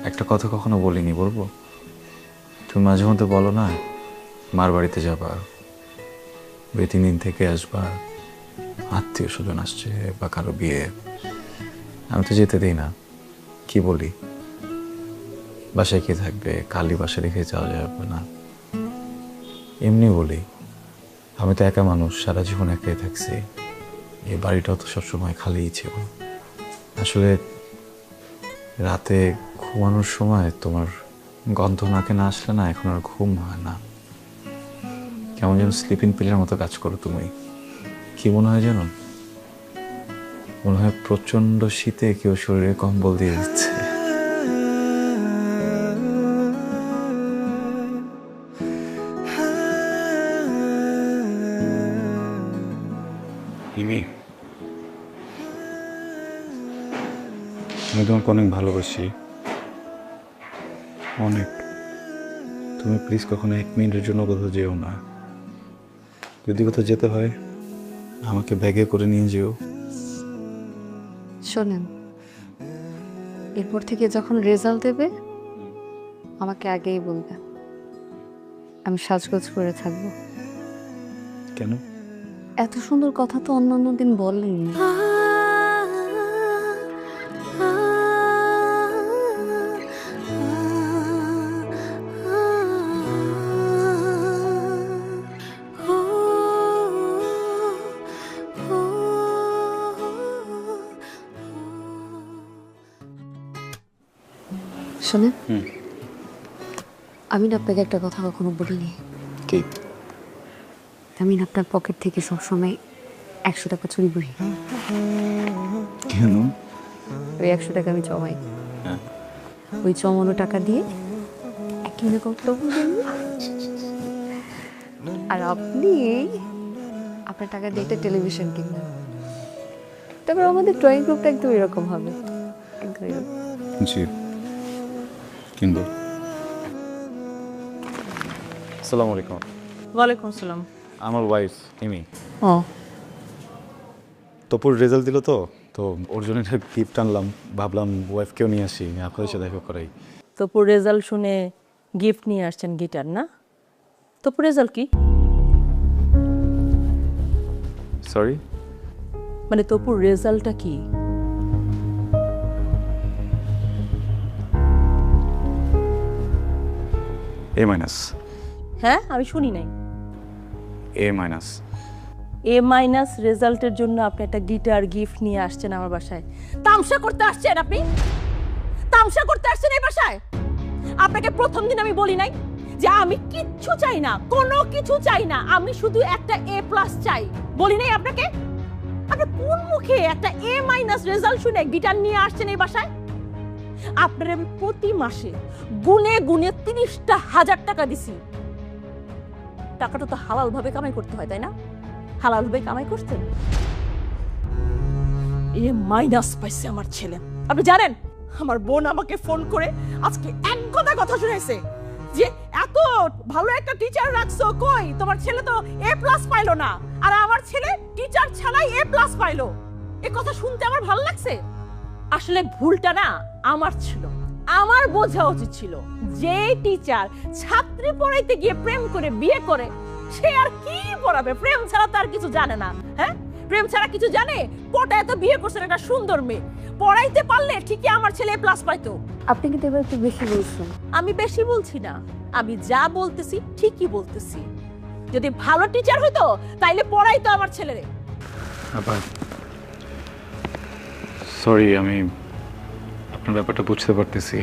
একটা কথা কখনো বলিনি, বলবো? তুমি মাঝে মধ্যে বলো না মার বাড়িতে যাবা, 2-3 দিন থেকে আসবা, আত্মীয় স্বজন আসছে বা কারো বিয়ে, আমি তো যেতে দিই না। কি বলি? বাসায় কে থাকবে, খালি বাসা রেখে যাওয়া যাবে না, এমনি বলি। আমি তো একা মানুষ, সারা জীবন একাই থাকছি, এই বাড়িটাও তো সবসময় খালিই ছিল। আসলে রাতে ঘুমানোর সময় তোমার গন্ধ নাকে না আসলে না, এখন আর ঘুম হয় না, কেমন যেন স্লিপিং পিলের মতো কাজ করো তুমি। কি মনে হয় যেন? মনে হয় প্রচন্ড শীতে কেউ শরীরে কম্বল দিয়ে দিচ্ছে। আমি তোমাকে অনেক ভালোবাসি, অনেক। তুমি প্লিজ কখনো 1 মিনিটের জন্য কোথাও যেও না। যদি কোথাও যেতে হয় আমাকে ব্যাগে করে নিয়ে যেও। শোনেন, এরপর থেকে যখন রেজাল্ট দেবে আমাকে আগেই বলবে, আমি সাজগোজ করে থাকবো। কেন? এত সুন্দর কথা তো অন্যান্য দিন বলেননি। শোনেন, আমি না আপনাকে একটা কথা কখনো বলিনি। কি? আমি না আপনার পকেট থেকে সবসময় 100 টাকা চুরি করি। কেন? ওই 100 টাকা আমি জমাই, ওই জমানো টাকা দিয়ে কিনে করতে। আর আপনি আপনার টাকা দিয়ে একটা টেলিভিশন কিনবেন, তারপর আমাদের ড্রয়িং রুমটা একদম এরকম হবে। জি কিনবো। আসসালামু আলাইকুম। ওয়ালাইকুম আসসালাম। আমার ওয়াইফ ইমি। ও, তপুর রেজাল্ট দিল তো, তো ওর জন্য একটা গিফট আনলাম, ভাবলাম ওয়াইফকেও নিয়ে আসি, আপনাদের সাথে দেখা করাই। তপুর রেজাল্ট শুনে গিফট নিয়ে আসছেন গিটার না? তপুর রেজাল্ট কি? সরি? মানে তপুর রেজাল্টটা কি? এ মাইনাস। হ্যাঁ, আমি শুনি নাই। এ মাইনাস। এ মাইনাস রেজাল্টের জন্য আপনি একটা গিটার গিফট নিয়ে আসছেন আমার বাসায়? তামসা করতে আসছেন আপনি? তামসা করতে আসছেন এই বাসায়? আপনাকে প্রথম দিন আমি বলি নাই যে আমি কিচ্ছু চাই না, কোনো কিছু চাই না, আমি শুধু একটা এ প্লাস চাই? বলি নাই আপনাকে? আপনি কোন মুখে একটা এ মাইনাস রেজাল্ট শুনে গিটার নিয়ে আসছেন এই বাসায়? আপনার আমি প্রতি মাসে গুনে গুনে 30,000 টাকা দিছি। টাকাটা তো হালাল ভাবে কামাই করতে হয়, তাই না? হালাল ভাবে কামাই করতেন? এ মাইনাস পাইছে আমার ছেলে। আপনি জানেন, আমার বোন আমাকে ফোন করে আজকে এক কথা শুনাইছে যে এত ভালো একটা টিচার রাখছো, কই তোমার ছেলে তো এ প্লাস পাইলো না, আর আমার ছেলে টিচার ছাড়াই এ প্লাস পাইলো। এই কথা শুনতে আমার ভালো লাগছে। আসলে ভুলটা না আমার ছিল, আমার বোঝা উচিত ছিল যে টিচার ছাত্রী পড়াইতে গিয়ে প্রেম করে বিয়ে করে, সে আর কি পড়াবে? প্রেম ছাড়া তার কিছু জানে না। হ্যাঁ, প্রেম ছাড়া কিছু জানে? পটায় তো বিয়ে করছেন একটা সুন্দর মেয়ে, পড়াইতে পারলে ঠিকই আমার ছেলে প্লাস পাইতো। আপনি কিন্তু এবার একটু বেশি বলছেন। আমি বেশি বলছি না, আমি যা বলতেছি ঠিকই বলতেছি। যদি ভালো টিচার হইতো তাইলে পড়াইতো আমার ছেলেরে। আবার সরি, আমি আপনার ব্যাপারটা বুঝতে পারতেছি।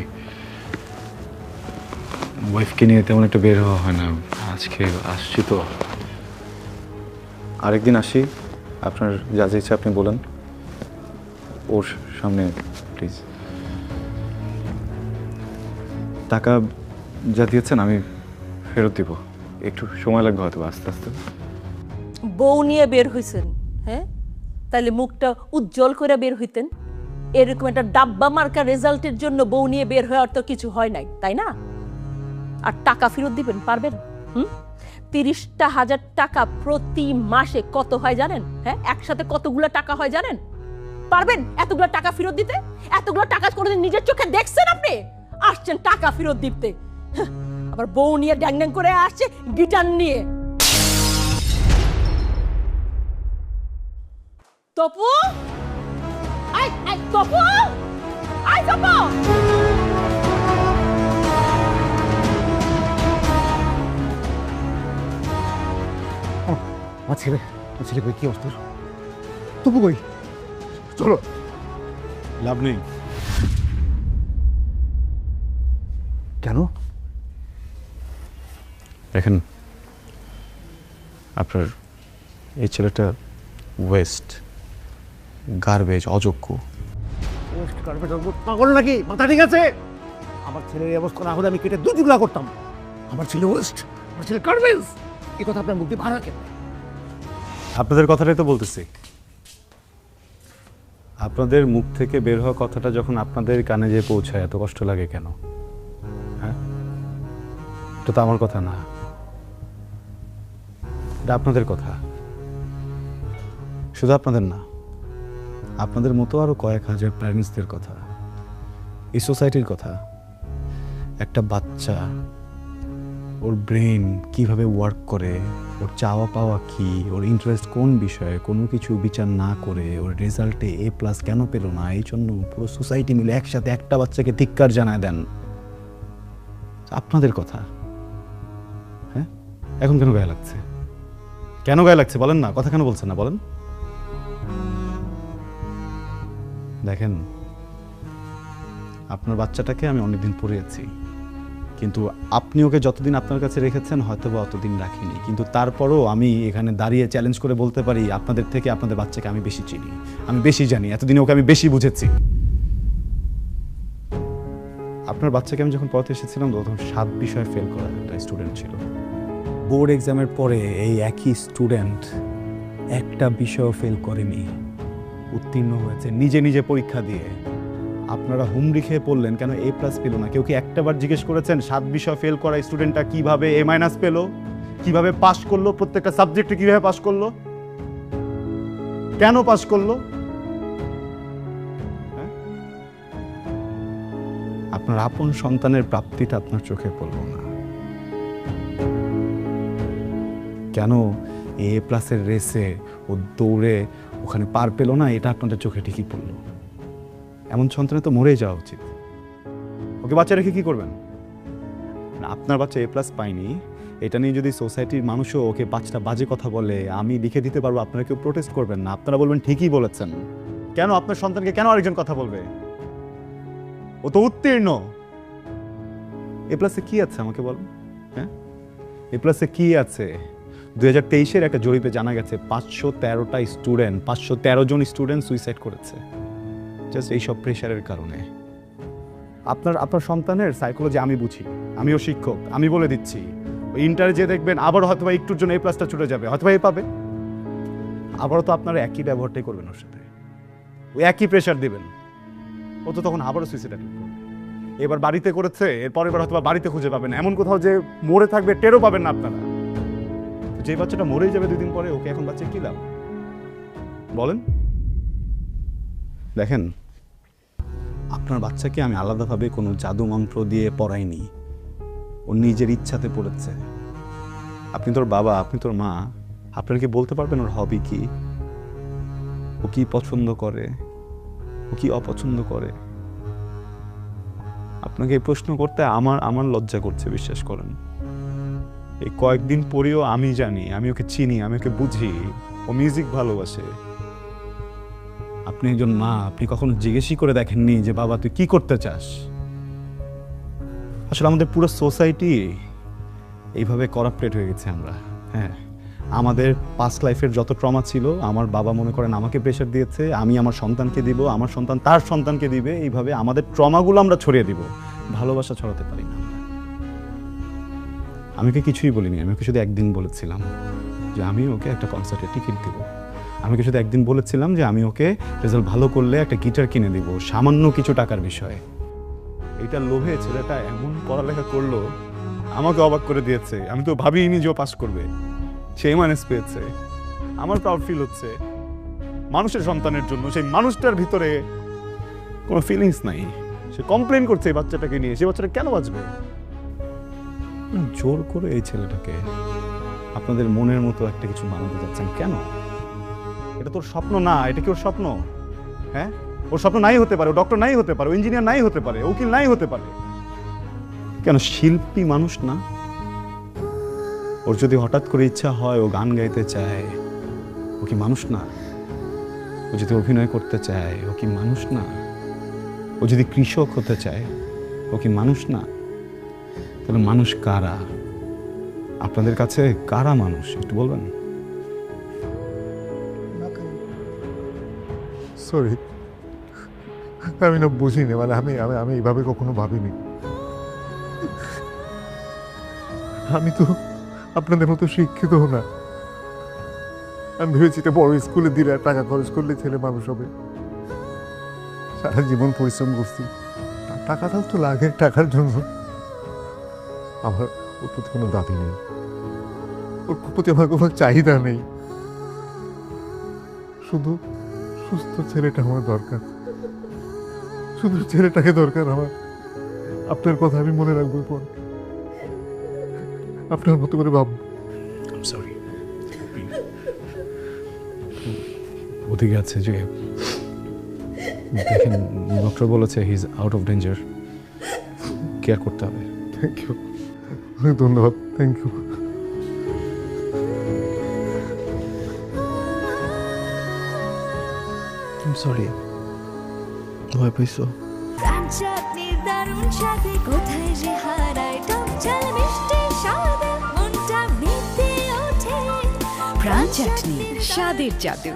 ওয়াইফকে নিয়ে তেমন একটা বের হওয়া হয় না, আজকে আসছি তো। আরেকদিন আসি, আপনার যা যা ইচ্ছা আপনি বলেন, ওর সামনে প্লিজ। টাকা যা দিয়েছেন আমি ফেরত দিব, একটু সময় লাগবে হয়তো আস্তে আস্তে। বউ নিয়ে বের হইছেন, হ্যাঁ? তাহলে মুখটা উজ্জ্বল করে বের হইতেন। এরকম একটা ডাব্বা মার্কা রেজাল্টের জন্য বউ নিয়ে বের হওয়ার তো কিছু হয় নাই, তাই না? আর টাকা ফেরত দিবেন পারবেন? 30,000 টাকা প্রতি মাসে কত হয় জানেন? হ্যাঁ, একসাথে কতগুলো টাকা হয় জানেন? পারবেন এতগুলো টাকা ফেরত দিতে? এতগুলো টাকা কোনোদিন নিজের চোখে দেখছেন আপনি? আসছেন টাকা ফেরত দিতে, আবার বউ নিয়ে ড্যাং ড্যাং করে আসছে গিটার নিয়ে। Topu, I I Topu, I Topu. আমার ছেলে কই? কি অবস্থা? তপু কই? চলো। লাভ নেই। কেন? দেখেন, আপনার এই ছেলেটা ওয়েস্ট, গার্বেজ, অযোগ্য। পাগল নাকি? মাথা ঠিক আছে? আমার ছেলের এই অবস্থা না হলে আমি কেটে 2 টুকরা করতাম। আমার ছেলে ওয়েস্ট, আমার ছেলে গার্বেজ, এই কথা আপনার মুখ দিয়ে ভাড়া কেন? আপনাদের কথাটাই তো বলতেছি। আপনাদের মুখ থেকে বের হওয়া কথাটা যখন আপনাদের কানে যেয়ে পৌঁছায় এত কষ্ট লাগে কেন? হ্যাঁ, এটা তো আমার কথা না, এটা আপনাদের কথা। শুধু আপনাদের না, আপনাদের মতো আরো কয়েক হাজার প্যারেন্টসদের কথা, এই সোসাইটির কথা। একটা বাচ্চা, ওর ব্রেন কিভাবে ওয়ার্ক করে, ওর চাওয়া পাওয়া কি, ওর ইন্টারেস্ট কোন বিষয়ে, কোনো কিছু বিচার না করে ওর রেজাল্টে এ প্লাস কেন পেল না, এই জন্য পুরো সোসাইটি মিলে একসাথে একটা বাচ্চাকে ধিক্কার জানায় দেন। আপনাদের কথা। হ্যাঁ, এখন কেন গায়ে লাগছে? কেন গায়ে লাগছে বলেন না? কথা কেন বলছেন না বলেন? দেখেন, আপনার বাচ্চাটাকে আমি অনেকদিন পড়িয়েছি, কিন্তু আপনি ওকে যতদিন আপনার কাছে রেখেছেন হয়তো বা অতদিন রাখিনি, কিন্তু তারপরও আমি এখানে দাঁড়িয়ে চ্যালেঞ্জ করে বলতে পারি আপনাদের থেকে আপনাদের বাচ্চাকে আমি বেশি চিনি, আমি বেশি জানি, এতদিনে ওকে আমি বেশি বুঝেছি। আপনার বাচ্চাকে আমি যখন পড়াতে এসেছিলাম তখন 7 বিষয়ে ফেল করা একটা স্টুডেন্ট ছিল। বোর্ড এক্সামের পরে এই একই স্টুডেন্ট একটা বিষয়ও ফেল করেনি, উত্তীর্ণ হয়েছে নিজে নিজে পরীক্ষা দিয়ে। আপনারা হুমড়ি খেয়ে পড়লেন কেন A+ পেল না? কেউ কি একটাবার জিজ্ঞেস করেছেন 7 বিষয় ফেল করা স্টুডেন্টটা কিভাবে A- পেল, কিভাবে পাস করলো, প্রত্যেকটা সাবজেক্টে কিভাবে পাস করলো, কেন পাস করলো? আপনার আপন সন্তানের প্রাপ্তিটা আপনার চোখে পড়ল না কেন? A+ রেসে ও দৌড়ে ওখানে পার পেল না, এটা আপনাদের চোখে ঠিকই পড়ল। এমন সন্তানে তো মরেই যাওয়া উচিত। ওকে বাচ্চা রেখে কি করবেন? আপনার বাচ্চা A+ পায়নি এটা নিয়ে যদি সোসাইটির মানুষও ওকে 5টা বাজে কথা বলে, আমি লিখে দিতে পারবো, আপনারা কেউ প্রোটেস্ট করবেন না, আপনারা বলবেন ঠিকই বলেছেন। কেন আপনার সন্তানকে কেন আরেকজন কথা বলবে? ও তো উত্তীর্ণ। A+ কি আছে আমাকে বলুন? হ্যাঁ, A+ কি আছে? 2023-এর একটা জরিপে জানা গেছে 513টা স্টুডেন্ট, 513 জন স্টুডেন্ট সুইসাইড করেছে জাস্ট এইসব প্রেশারের কারণে। আপনার সন্তানের সাইকোলজি আমি বুঝি, আমিও শিক্ষক, আমি বলে দিচ্ছি ওই ইন্টারে যে দেখবেন আবার হয়তো বা একটুর জন্য A+টা ছুটে যাবে, হয়তো A পাবে, আবারও তো আপনারা একই ব্যবহারটাই করবেন ওর সাথে, ওই একই প্রেশার দিবেন, ও তো তখন আবারও সুইসাইড করবে। এবার বাড়িতে করেছে, এরপরের বার হয়তো বাড়িতে খুঁজে পাবেন, এমন কোথাও যে মরে থাকবে টেরও পাবেন না আপনারা। যে বাচ্চাটা মরেই যাবে 2 দিন পরে, ওকে এখন বাচ্চা কি লাভ বলেন? দেখেন, আপনার বাচ্চাকে আমি আলাদাভাবে কোনো জাদু মন্ত্র দিয়ে পড়াইনি, ও নিজের ইচ্ছাতে পড়েছে। আপনি তোর বাবা, আপনি তোর মা, আপনারা কি বলতে পারবেন ওর হবি কি, ও কি পছন্দ করে, ও কি অপছন্দ করে? আপনাকে এই প্রশ্ন করতে আমার লজ্জা করছে, বিশ্বাস করেন। এই কয়েকদিন পরেও আমি জানি, আমি ওকে চিনি, আমি ওকে বুঝি, ও মিউজিক ভালোবাসে। আপনি একজন মা, আপনি কখনো জিজ্ঞেসই করে দেখেননি যে বাবা তুই কি করতে চাস? আসলে আমাদের পুরো সোসাইটি এইভাবে করাপ্টেড হয়ে গেছে আমরা। হ্যাঁ, আমাদের পাস্ট লাইফের যত ট্রমা ছিল, আমার বাবা মনে করেন আমাকে প্রেশার দিয়েছে, আমি আমার সন্তানকে দিব, আমার সন্তান তার সন্তানকে দিবে, এইভাবে আমাদের ট্রমাগুলো আমরা ছড়িয়ে দিব, ভালোবাসা ছড়াতে পারি না। আমি ওকে কিছুই বলিনি, আমি ওকে শুধু একদিন বলেছিলাম যে আমি ওকে একটা কনসার্টের টিকিট দিব, আমি ওকে শুধু একদিন বলেছিলাম যে আমি ওকে রেজাল্ট ভালো করলে একটা গিটার কিনে দিব, সামান্য কিছু টাকার বিষয়ে। এইটার লোভে ছেলেটা এমন পড়ালেখা করলো, আমাকে অবাক করে দিয়েছে। আমি তো ভাবিনি যে ও পাস করবে, সে A- পেয়েছে। আমার প্রাউড ফিল হচ্ছে মানুষের সন্তানের জন্য। সেই মানুষটার ভিতরে কোনো ফিলিংস নাই, সে কমপ্লেন করছে এই বাচ্চাটাকে নিয়ে। সে বাচ্চাটা কেন বাঁচবে? জোর করে এই ছেলেটাকে আপনাদের মনের মতো একটা কিছু বানাতে যাচ্ছেন কেন? এটা তোর স্বপ্ন না, এটা কি ওর স্বপ্ন? হ্যাঁ, ওর স্বপ্ন নাই হতে পারে, ও ডক্টর নাই হতে পারে, ও ইঞ্জিনিয়ার নাই হতে পারে, উকিল নাই হতে পারে, কেন শিল্পী মানুষ না? ওর যদি হঠাৎ করে ইচ্ছা হয় ও গান গাইতে চায়, ও কি মানুষ না? ও যদি অভিনয় করতে চায়, ও কি মানুষ না? ও যদি কৃষক হতে চায়, ও কি মানুষ না? তাহলে মানুষ কারা? আপনাদের কাছে কারা মানুষ একটু বলবেন? সরি, আমি না বুঝিনি, মানে আমি আমি আমি এইভাবে কখনো ভাবিনি। আমি তো আপনাদের মতো শিক্ষিত না। আমি ভেবেছি এটা বড় স্কুলে দিলে টাকা খরচ করলে ছেলে মানুষ হবে। সারা জীবন পরিশ্রম করছি, টাকাটাও তো লাগে, টাকার জন্য। আমার ওর প্রতি কোনো দাবি নেই, ওর প্রতি আমার কোনো চাহিদা নেই, শুধু সুস্থ ছেলেটা আমার দরকার, শুধু ছেলেটাকে দরকার আমার। আপনার কথা আমি মনে রাখবো, পর আপনার মতো করে ভাববো। সরি, ওদিকে আছে যে দেখেন, ডক্টর বলেছে he is out of danger, care করতে হবে। থ্যাংক ইউ, অনেক ধন্যবাদ, থ্যাংক ইউ। সরি, ভয় পাইছো? দারুণ স্বাদে কোথায় যে হারায় টক ঝাল মিষ্টি স্বাদে মনটা মেতে ওঠে প্রাণ চাটনি স্বাদের জাদু